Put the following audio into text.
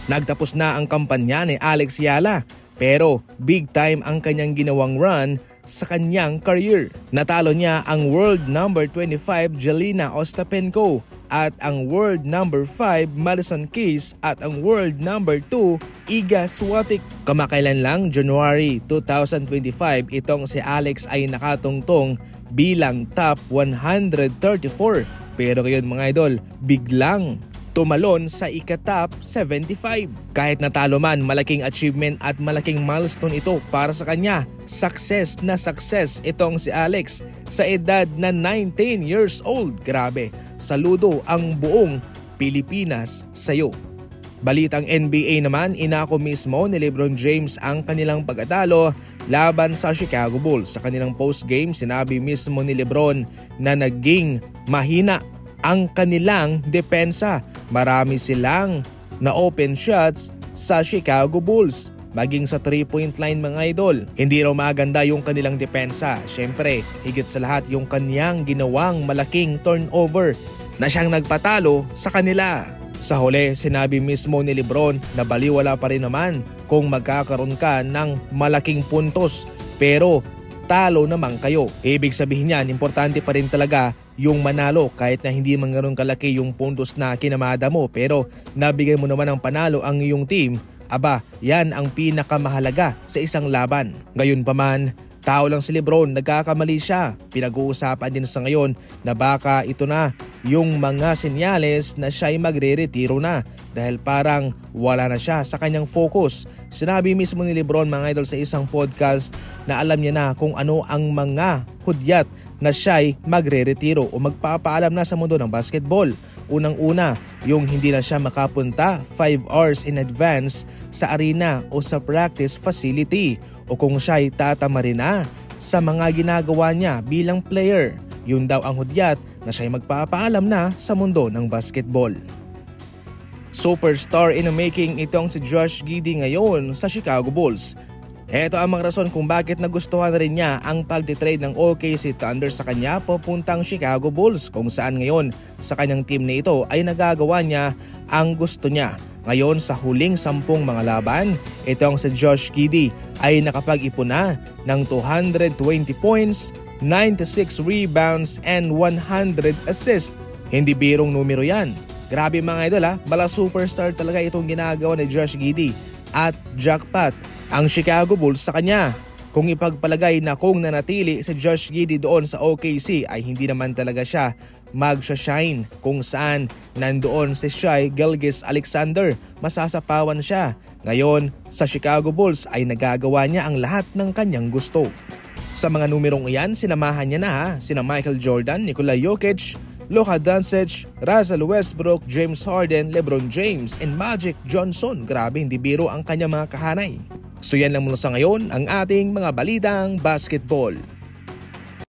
Nagtapos na ang kampanya ni Alex Yala pero big time ang kanyang ginawang run sa kanyang career. Natalo niya ang world number 25 Jelena Ostapenko at ang world number 5 Madison Keys at ang world number 2 Iga Swiatek. Kamakailan lang, January 2025, itong si Alex ay nakatungtong bilang top 134. Pero ngayon mga idol, biglang tumalon sa ika-top 75. Kahit natalo man, malaking achievement at malaking milestone ito para sa kanya. Success na success itong si Alex sa edad na 19 years old. Grabe, saludo ang buong Pilipinas sa'yo. Balitang NBA naman, inako mismo ni LeBron James ang kanilang pagkatalo laban sa Chicago Bulls. Sa kanilang postgame, sinabi mismo ni LeBron na naging mahina ang kanilang depensa. Marami silang na open shots sa Chicago Bulls, maging sa 3-point line mga idol. Hindi raw maganda yung kanilang depensa. Syempre, higit sa lahat yung kanyang ginawang malaking turnover na siyang nagpatalo sa kanila. Sa huli, sinabi mismo ni LeBron na baliwala pa rin naman kung magkakaroon ka ng malaking puntos pero talo naman kayo. Ibig sabihin niyan, importante pa rin talaga yung manalo kahit na hindi man ganoon kalaki yung puntos na kinamada mo, pero nabigay mo naman ng panalo ang iyong team. Aba, yan ang pinakamahalaga sa isang laban. Gayon pa man, tao lang si LeBron, nagkakamali siya. Pinag-uusapan din sa ngayon na baka ito na yung mga senyales na siya'y magre-retiro na dahil parang wala na siya sa kanyang focus. Sinabi mismo ni LeBron mga idol sa isang podcast na alam niya na kung ano ang mga hudyat na siya'y magre-retiro o magpapaalam na sa mundo ng basketball. Unang-una, yung hindi na siya makapunta 5 hours in advance sa arena o sa practice facility, o kung siya'y tatama rin na sa mga ginagawa niya bilang player. Yun daw ang hudyat na siya'y magpapaalam na sa mundo ng basketball. Superstar in the making itong si Josh Giddey ngayon sa Chicago Bulls. Ito ang mga rason kung bakit nagustuhan rin niya ang pagtitrade ng OKC Thunder sa kanya papuntang Chicago Bulls, kung saan ngayon sa kanyang team na ito ay nagagawa niya ang gusto niya. Ngayon sa huling 10 mga laban, itong si Josh Giddey ay nakapag-ipon na ng 220 points, 96 rebounds and 100 assists. Hindi birong numero yan. Grabe mga idol ha, bala superstar talaga itong ginagawa ni Josh Giddey at jackpot ang Chicago Bulls sa kanya. Kung ipagpalagay na kung nanatili si Josh Giddey doon sa OKC ay hindi naman talaga siya magsha-shine, kung saan nandoon si Shai Gilgeous-Alexander, masasapawan siya. Ngayon sa Chicago Bulls ay nagagawa niya ang lahat ng kanyang gusto. Sa mga numerong iyan, sinamahan niya na sina Michael Jordan, Nikola Jokic, Luka Doncic, Russell Westbrook, James Harden, LeBron James, and Magic Johnson. Grabe, hindi biro ang kanyang mga kahanay. So yan lang muna sa ngayon ang ating mga balitang basketball.